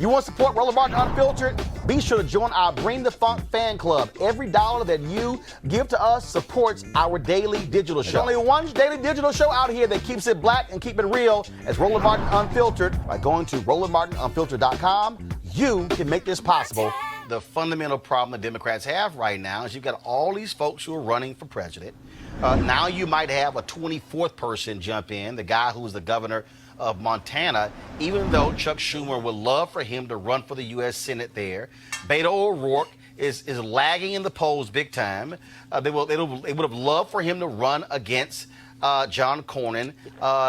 You want to support Roland Martin Unfiltered? Be sure to join our Bring the Funk fan club. Every dollar that you give to us supports our daily digital show. There's only one daily digital show out here that keeps it black and keep it real as Roland Martin Unfiltered. By going to RolandMartinUnfiltered.com, you can make this possible. The fundamental problem the Democrats have right now is you've got all these folks who are running for president. Now you might have a 24th person jump in, the guy who was the governor of Montana, even though Chuck Schumer would love for him to run for the U.S. Senate there. Beto O'Rourke is lagging in the polls big time. They would have loved for him to run against John Cornyn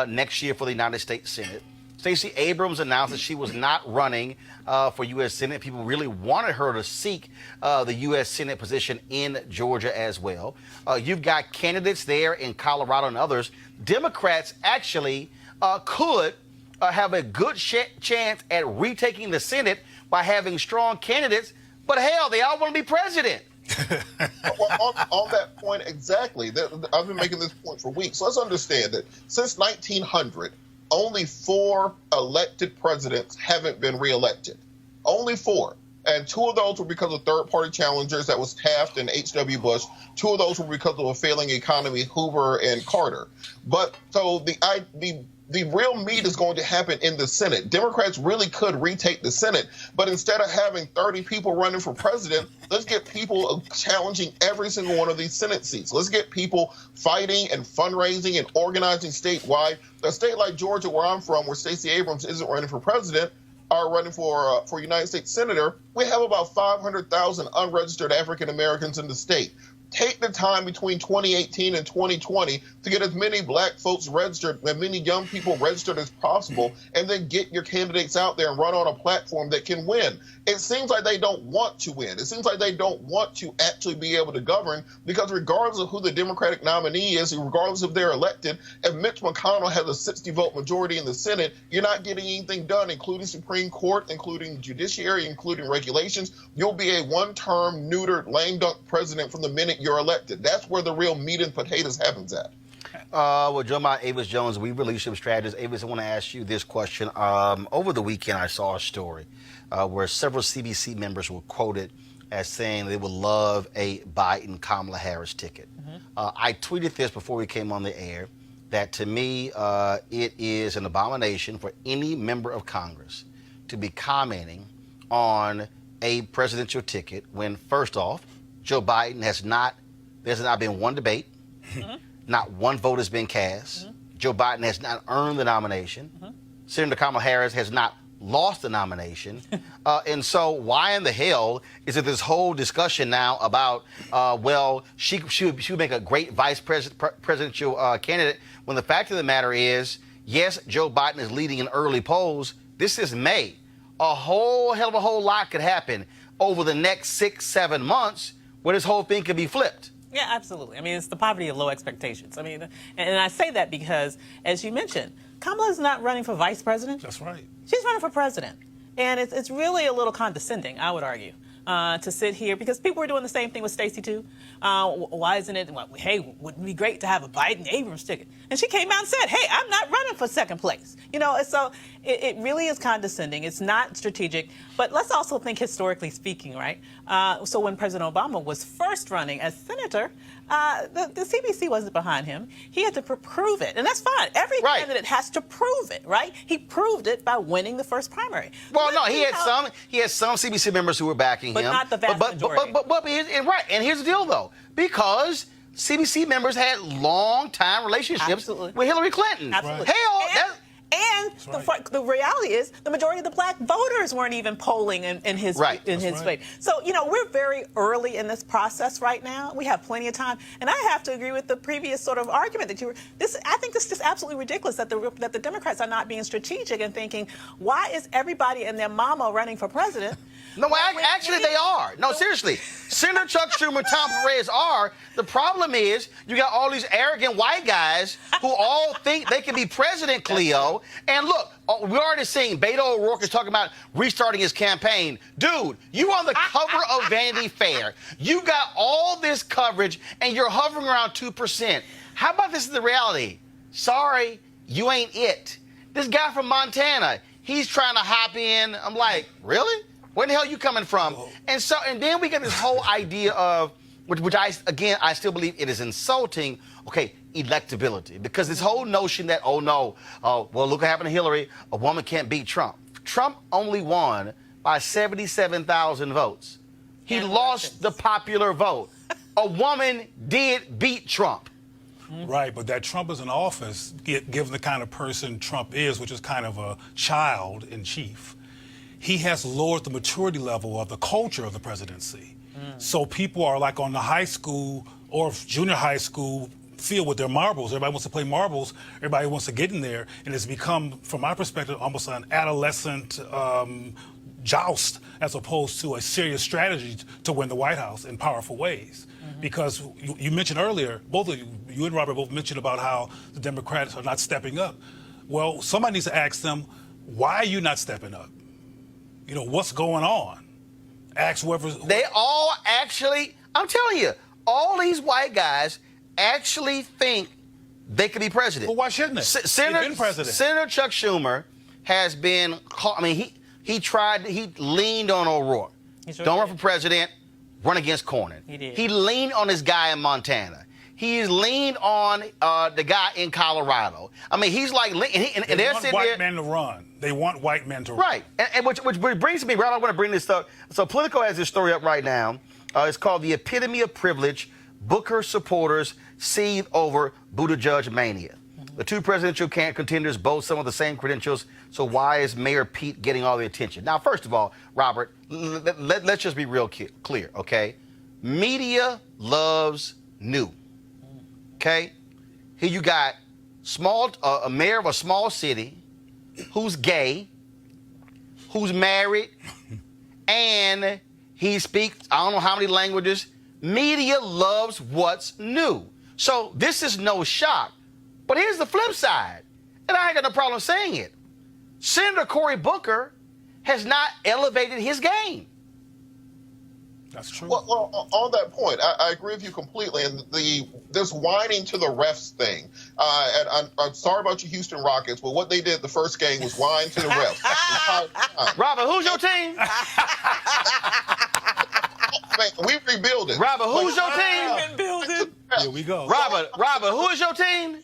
next year for the United States Senate. Stacey Abrams announced that she was not running for U.S. Senate. People really wanted her to seek the U.S. Senate position in Georgia as well. You've got candidates there in Colorado and others. Democrats actually could have a good chance at retaking the Senate by having strong candidates, but hell, they all want to be president. Well, on that point, exactly. I've been making this point for weeks. Let's understand that since 1900, only 4 elected presidents haven't been reelected. Only 4. And 2 of those were because of third-party challengers. That was Taft and H.W. Bush. 2 of those were because of a failing economy, Hoover and Carter. But so the real meat is going to happen in the Senate. Democrats really could retake the Senate, but instead of having 30 people running for president, let's get people challenging every single one of these Senate seats. Let's get people fighting and fundraising and organizing statewide. A state like Georgia, where I'm from, where Stacey Abrams isn't running for president, are running for United States Senator, we have about 500,000 unregistered African Americans in the state. Take the time between 2018 and 2020 to get as many black folks registered, as many young people registered as possible, and then get your candidates out there and run on a platform that can win. It seems like they don't want to win. It seems like they don't want to actually be able to govern, because regardless of who the Democratic nominee is, regardless if they're elected, if Mitch McConnell has a 60-vote majority in the Senate, you're not getting anything done, including Supreme Court, including judiciary, including regulations. You'll be a one-term, neutered, lame dunk president from the minute you're elected. That's where the real meat and potatoes happens at. Well, joined by Avis Jones DeWeever, leadership strategist. Avis, I want to ask you this question. Over the weekend, I saw a story where several CBC members were quoted as saying they would love a Biden-Kamala Harris ticket. I tweeted this before we came on the air, that to me, it is an abomination for any member of Congress to be commenting on a presidential ticket when, first off, Joe Biden there's not been one debate, not one vote has been cast. Joe Biden has not earned the nomination. Senator Kamala Harris has not lost the nomination. And so why in the hell is it this whole discussion now about, well, she would make a great vice presidential candidate, when the fact of the matter is, yes, Joe Biden is leading in early polls. This is May. A whole hell of a whole lot could happen over the next 6-7 months where this whole thing could be flipped. Yeah, absolutely. I mean, it's the poverty of low expectations. I mean, and I say that because, as you mentioned, Kamala's not running for vice president. That's right. She's running for president. And it's really a little condescending, I would argue, to sit here, because people were doing the same thing with Stacey, too. Why isn't it, well, hey, wouldn't it be great to have a Biden-Abrams ticket? And she came out and said, hey, I'm not running for second place. You know, so it really is condescending. It's not strategic. But let's also think historically speaking, right? So when President Obama was first running as senator, the CBC wasn't behind him. He had to prove it. And that's fine. Every candidate has to prove it, right? He proved it by winning the first primary. Well, no, he had some CBC members who were backing him. But not the vast majority. And here's the deal, though. Because CBC members had long-time relationships with Hillary Clinton. Absolutely. Hell, the reality is the majority of the black voters weren't even polling in his favor. So, you know, we're very early in this process right now. We have plenty of time. And I have to agree with the previous sort of argument that I think this is just absolutely ridiculous that the Democrats are not being strategic and thinking, why is everybody and their mama running for president? No, actually they are. No, seriously. Senator Chuck Schumer and Tom Perez are. The problem is you got all these arrogant white guys who all think they can be president, Cleo. And look, we're already seeing Beto O'Rourke is talking about restarting his campaign. Dude, you on the cover of Vanity Fair. You got all this coverage, and you're hovering around 2%. How about this is the reality? Sorry, you ain't it. This guy from Montana, He's trying to hop in. I'm like, really? Where the hell are you coming from? And then we get this whole idea of, which I still believe it is insulting, okay, electability. Because this whole notion that, well, look what happened to Hillary, a woman can't beat Trump. Trump only won by 77,000 votes. He lost the popular vote. A woman did beat Trump. Right, but that Trump is in office, given the kind of person Trump is, which is kind of a child in chief, he has lowered the maturity level of the culture of the presidency. So people are like on the high school or junior high school field with their marbles. Everybody wants to play marbles. Everybody wants to get in there. And it's become, from my perspective, almost an adolescent joust as opposed to a serious strategy to win the White House in powerful ways. Because you mentioned earlier, both of you and Robert both mentioned about how the Democrats are not stepping up. Well, somebody needs to ask them, why are you not stepping up? You know, what's going on? Ask whoever's... They all actually, I'm telling you, all these white guys actually think they could be president. Well, why shouldn't they? Senator, He's been president. Senator Chuck Schumer has been, he leaned on O'Rourke. Don't run for president, run against Cornyn. He did. He leaned on this guy in Montana. He's leaned on the guy in Colorado. I mean, he's like, and they they're want sitting white there. men to run. They want white men to run. Right, and which brings me, Rob, I want to bring this up. So Politico has this story up right now. It's called The Epitome of Privilege. Booker supporters seethe over Buttigieg mania. The two presidential contenders boast some of the same credentials, so why is Mayor Pete getting all the attention? Now, first of all, Robert, let's just be real clear, okay? Media loves new, okay? Here you got a mayor of a small city who's gay, who's married, and he speaks, I don't know how many languages. Media loves what's new. So this is no shock. But here's the flip side, and I ain't got no problem saying it. Senator Cory Booker has not elevated his game. That's true. Well, on that point, I agree with you completely. And this whining to the refs thing, and I'm sorry about your Houston Rockets, but what they did the first game was whine to the refs. Robert, who's your team? Man, we rebuilding. Robert, who's your team? Here we go. Robert, who is your team?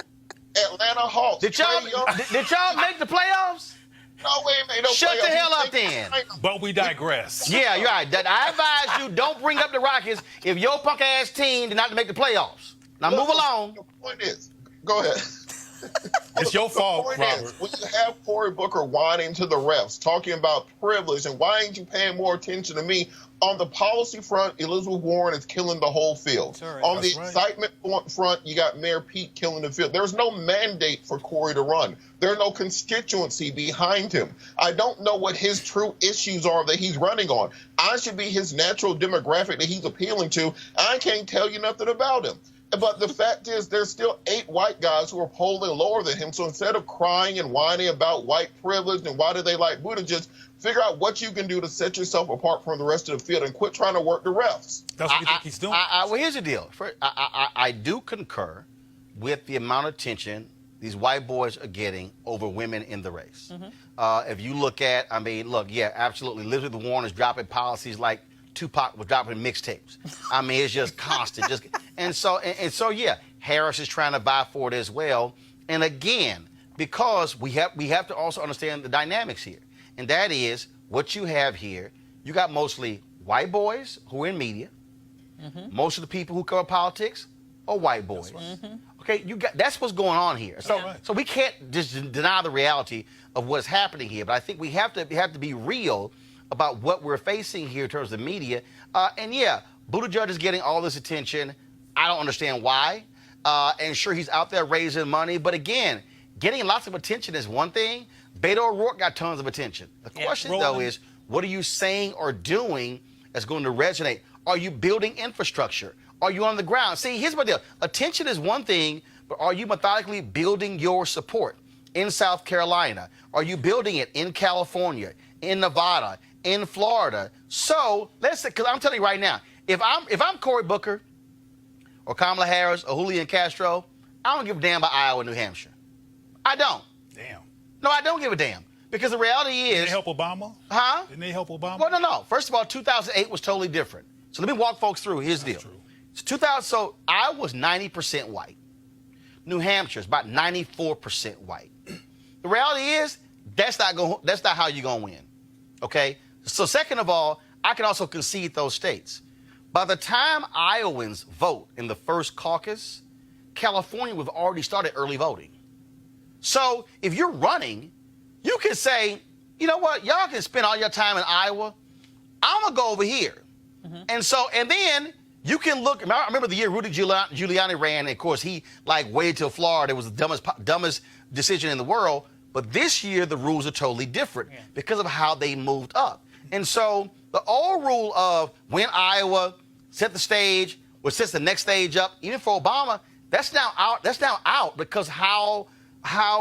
Atlanta Hawks. Did y'all make the playoffs? No, we ain't made no Shut playoffs. the hell up then. But we digress. Yeah, you're right. I advise you, don't bring up the Rockets if your punk-ass team did not make the playoffs. Now move along. The point is, go ahead. It's your fault, the point Robert. is, when you have Cory Booker whining to the refs, talking about privilege, and why ain't you paying more attention to me? On the policy front, Elizabeth Warren is killing the whole field. Right. On the excitement front, you got Mayor Pete killing the field. There's no mandate for Cory to run. There's no constituency behind him. I don't know what his true issues are that he's running on. I should be his natural demographic that he's appealing to. I can't tell you nothing about him. But the fact is, there's still 8 white guys who are polling lower than him. So instead of crying and whining about white privilege and why do they like Buttigieg, figure out what you can do to set yourself apart from the rest of the field and quit trying to work the refs. That's what you think he's doing. Well, here's the deal. I do concur with the amount of attention these white boys are getting over women in the race. If you look at, absolutely. Elizabeth Warren is dropping policies like Tupac was dropping mixtapes. I mean, it's just constant. And so, yeah, Harris is trying to vie for it as well. And again, because we have to also understand the dynamics here. And that is what you have here. You got mostly white boys who are in media. Most of the people who cover politics are white boys. Okay, that's what's going on here. So we can't just deny the reality of what's happening here. But I think we have to be real about what we're facing here in terms of media. And yeah, Buttigieg is getting all this attention. I don't understand why. And sure, he's out there raising money. But again, getting lots of attention is one thing. Beto O'Rourke got tons of attention. The question, though, is what are you saying or doing that's going to resonate? Are you building infrastructure? Are you on the ground? See, here's my deal. Attention is one thing, but are you methodically building your support in South Carolina? Are you building it in California, in Nevada, in Florida? So let's say, because I'm telling you right now, if I'm Cory Booker or Kamala Harris or Julian Castro, I don't give a damn about Iowa and New Hampshire. I don't. Damn. No, I don't give a damn. Because the reality is... Didn't they help Obama? Huh? Didn't they help Obama? Well, no. First of all, 2008 was totally different. So let me walk folks through. Here's the deal. True. So 2000, so I was 90% white. New Hampshire is about 94% white. The reality is that's not how you're gonna win. Okay. So second of all, I can also concede those states. By the time Iowans vote in the first caucus, California would have already started early voting. So if you're running, you can say, you know what, y'all can spend all your time in Iowa. I'm gonna go over here. And then you can look. I remember the year Rudy Giuliani ran, and of course he waited till Florida. It was the dumbest decision in the world. But this year the rules are totally different because of how they moved up. And so the old rule of when Iowa set the stage, or sets the next stage up, even for Obama, that's now out. That's now out because how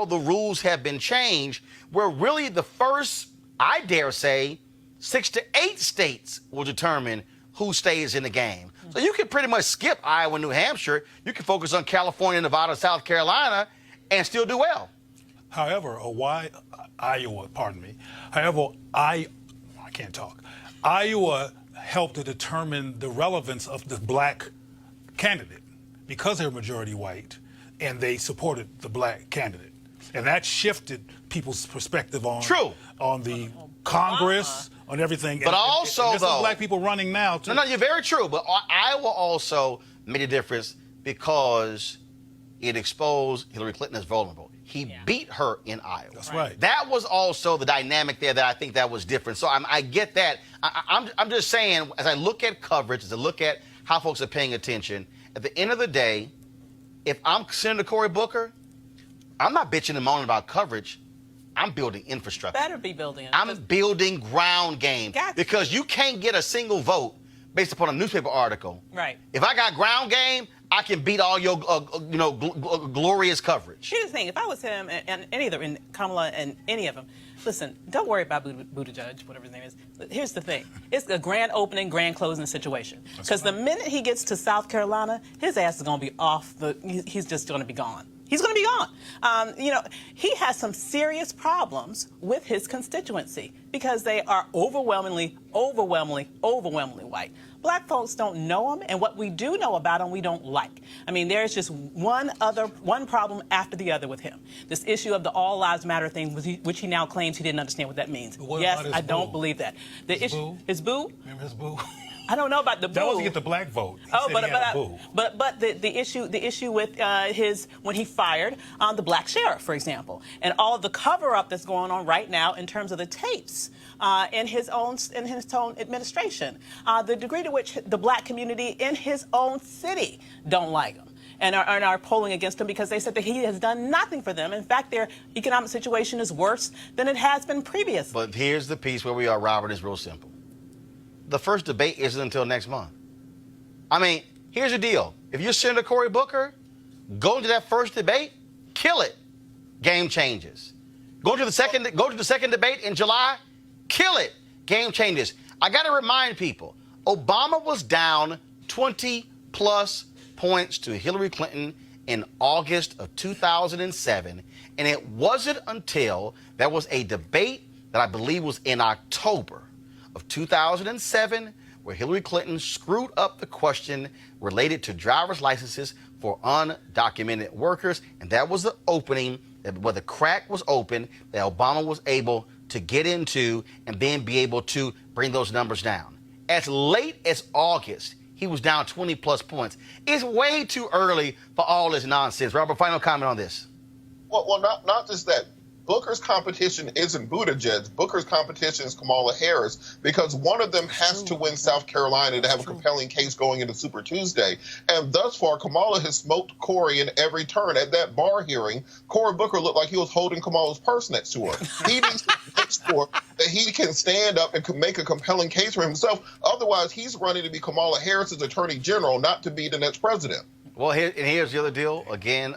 the rules have been changed. Where really the first, I dare say, 6 to 8 states will determine who stays in the game. So you can pretty much skip Iowa and New Hampshire. You can focus on California, Nevada, South Carolina, and still do well. However, Iowa, pardon me. However, I can't talk. Iowa helped to determine the relevance of the black candidate because they're majority white, and they supported the black candidate. And that shifted people's perspective on the Congress, on everything. But also, there's some black people running now, too. No, you're very true. But Iowa also made a difference because it exposed Hillary Clinton as vulnerable. He beat her in Iowa. That's right. That was also the dynamic there that I think that was different. So I get that. I'm just saying, as I look at coverage, as I look at how folks are paying attention, at the end of the day, if I'm Senator Cory Booker, I'm not bitching and moaning about coverage. I'm building infrastructure. Better be building it. I'm building ground game. Because you can't get a single vote based upon a newspaper article. Right. If I got ground game, I can beat all your glorious coverage. Here's the thing. If I was him and any of them, and Kamala and any of them, listen, don't worry about Buttigieg, whatever his name is. But here's the thing. It's a grand opening, grand closing situation. Because the minute he gets to South Carolina, his ass is going to be off he's just going to be gone. He's going to be gone. He has some serious problems with his constituency because they are overwhelmingly white. Black folks don't know him, and what we do know about him, we don't like. I mean, there's just one problem after the other with him. This issue of the All Lives Matter thing, which he now claims he didn't understand what that means. Yes, I don't believe that. The issue, his boo? Remember his boo? I don't know about the boo. That wasn't get the black vote. But the issue with when he fired the black sheriff, for example, and all of the cover-up that's going on right now in terms of the tapes in his own administration, the degree to which the black community in his own city don't like him. And are polling against him because they said that he has done nothing for them. In fact, their economic situation is worse than it has been previously. But here's the piece where we are, Robert. It's real simple. The first debate isn't until next month. I mean, here's the deal. If you're Senator Cory Booker, go into that first debate, kill it. Game changes. Go to the second debate in July, kill it. Game changes. I got to remind people, Obama was down 20-plus points to Hillary Clinton in August of 2007, and it wasn't until there was a debate that I believe was in October of 2007, where Hillary Clinton screwed up the question related to driver's licenses for undocumented workers, and that was the opening, where the crack was open, that Obama was able to get into and then be able to bring those numbers down. As late as August, he was down 20-plus points. It's way too early for all this nonsense. Robert, final comment on this. Well, not just that. Booker's competition isn't Buttigieg. Booker's competition is Kamala Harris, because one of them has to win South Carolina to have a compelling case going into Super Tuesday. And thus far, Kamala has smoked Cory in every turn. At that bar hearing, Cory Booker looked like he was holding Kamala's purse next to her. He needs to make sure that he can stand up and can make a compelling case for himself. Otherwise, he's running to be Kamala Harris's attorney general, not to be the next president. Well, here's the other deal. Again,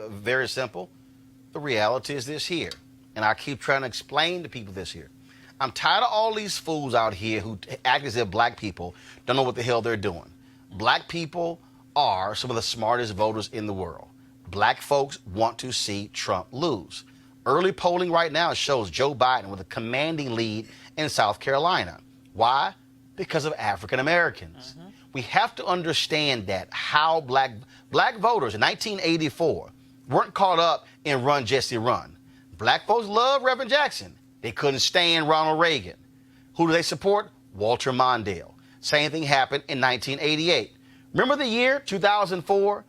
very simple. The reality is this here, and I keep trying to explain to people this here. I'm tired of all these fools out here who act as if black people don't know what the hell they're doing. Black people are some of the smartest voters in the world. Black folks want to see Trump lose. Early polling right now shows Joe Biden with a commanding lead in South Carolina. Why? Because of African Americans. We have to understand that how black voters in 1984 weren't caught up in Run Jesse Run. Black folks love Reverend Jackson. They couldn't stand Ronald Reagan. Who do they support? Walter Mondale. Same thing happened in 1988. Remember the year 2004?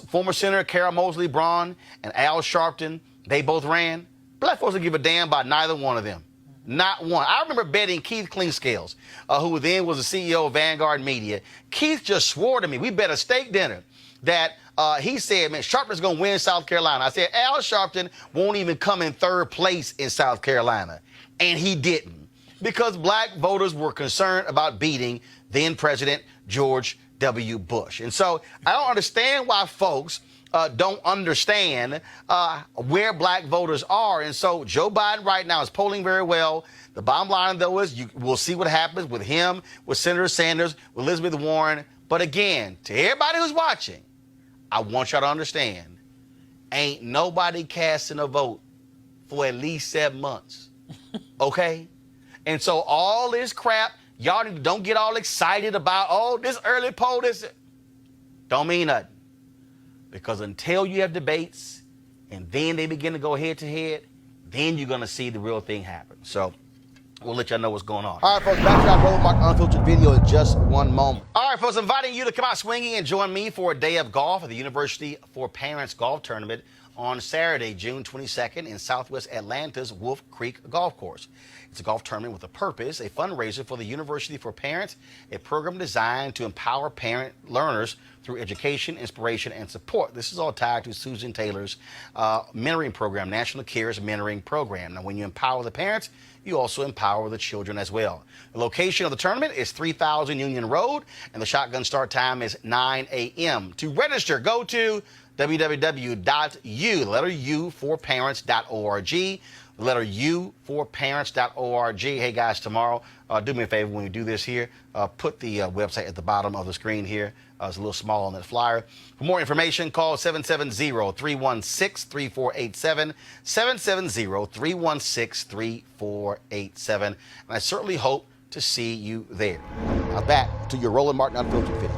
Former Senator Carol Moseley Braun and Al Sharpton, they both ran. Black folks don't give a damn about neither one of them. Not one. I remember betting Keith Cleanscales, who then was the CEO of Vanguard Media. Keith just swore to me, we bet a steak dinner, that he said, man, Sharpton's going to win South Carolina. I said, Al Sharpton won't even come in third place in South Carolina. And he didn't, because black voters were concerned about beating then President George W. Bush. And so I don't understand why folks don't understand where black voters are. And so Joe Biden right now is polling very well. The bottom line, though, is we'll see what happens with him, with Senator Sanders, with Elizabeth Warren. But again, to everybody who's watching, I want y'all to understand, ain't nobody casting a vote for at least 7 months. Okay? And so all this crap, y'all don't get all excited about, oh, this early poll, this don't mean nothing. Because until you have debates and then they begin to go head to head, then you're going to see the real thing happen. So we'll let y'all know what's going on. All right, folks, back to our Roland Martin Unfiltered video in just one moment. All right, folks, inviting you to come out swinging and join me for a day of golf at the University for Parents Golf Tournament on Saturday, June 22nd in Southwest Atlanta's Wolf Creek Golf Course. It's a golf tournament with a purpose, a fundraiser for the University for Parents, a program designed to empower parent learners through education, inspiration, and support. This is all tied to Susan Taylor's mentoring program, National Cares Mentoring Program. Now, when you empower the parents, you also empower the children as well. The location of the tournament is 3000 Union Road, and the shotgun start time is 9 a.m. To register, go to www.u4parents.org. The letter U for parents.org. Hey guys, tomorrow, do me a favor when you do this here, put the website at the bottom of the screen here. It's a little small on that flyer. For more information, call 770-316-3487, 770-316-3487. And I certainly hope to see you there. Now back to your Roland Martin Unfiltered video.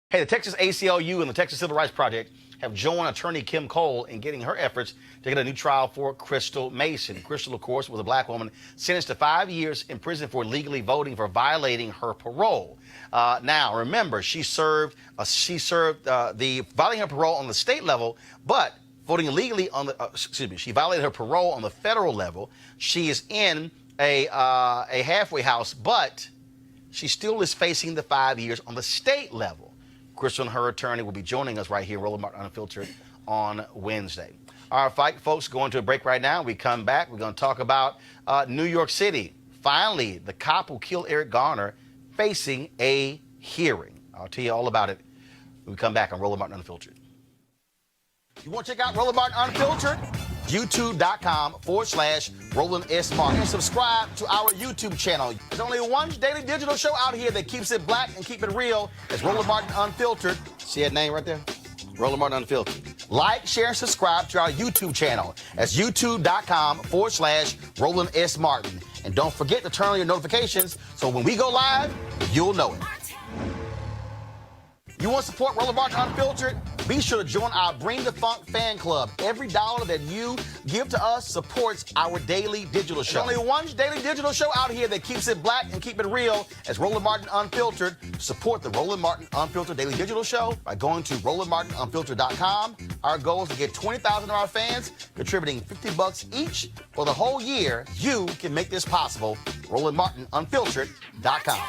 Hey, the Texas ACLU and the Texas Civil Rights Project have joined attorney Kim Cole in getting her efforts to get a new trial for Crystal Mason. Crystal, of course, was a black woman sentenced to 5 years in prison for illegally voting for violating her parole. Now, remember, she served the violating her parole on the state level, but voting illegally on the she violated her parole on the federal level. She is in a halfway house, but she still is facing the 5 years on the state level. Crystal and her attorney will be joining us right here, Roland Martin Unfiltered, on Wednesday. All right, folks, going to a break right now. We come back. We're going to talk about New York City. Finally, the cop who killed Eric Garner facing a hearing. I'll tell you all about it when we come back on Roland Martin Unfiltered. You want to check out Roland Martin Unfiltered? YouTube.com/Roland S. Martin. And subscribe to our YouTube channel. There's only one daily digital show out here that keeps it black and keep it real. It's Roland Martin Unfiltered. See that name right there? Roland Martin Unfiltered. Like, share, and subscribe to our YouTube channel. That's YouTube.com/Roland S. Martin. And don't forget to turn on your notifications so when we go live, you'll know it. You want to support Roland Martin Unfiltered? Be sure to join our Bring the Funk fan club. Every dollar that you give to us supports our daily digital show. There's only one daily digital show out here that keeps it black and keep it real. It's Roland Martin Unfiltered. Support the Roland Martin Unfiltered daily digital show by going to RolandMartinUnfiltered.com. Our goal is to get 20,000 of our fans contributing $50 each for the whole year. You can make this possible. RolandMartinUnfiltered.com.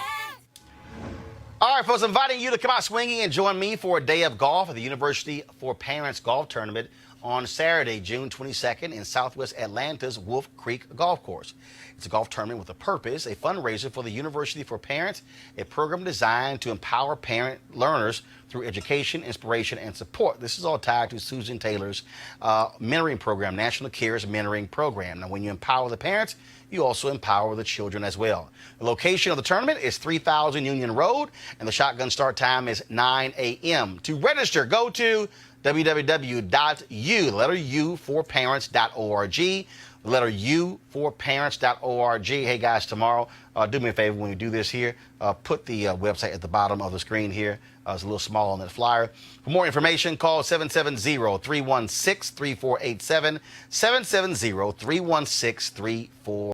All right, folks, inviting you to come out swinging and join me for a day of golf at the University for Parents Golf Tournament on Saturday, June 22nd in Southwest Atlanta's Wolf Creek Golf Course. It's a golf tournament with a purpose, a fundraiser for the University for Parents, a program designed to empower parent learners through education, inspiration, and support. This is all tied to Susan Taylor's mentoring program, National Cares Mentoring Program. Now, when you empower the parents, you also empower the children as well. The location of the tournament is 3000 Union Road, and the shotgun start time is 9 a.m. To register, go to www.u4parents.org. The letter U4parents.org. Hey, guys, tomorrow, do me a favor when you do this here. Put the website at the bottom of the screen here. It's a little small on that flyer. For more information, call 770-316-3487, 770-316-3487.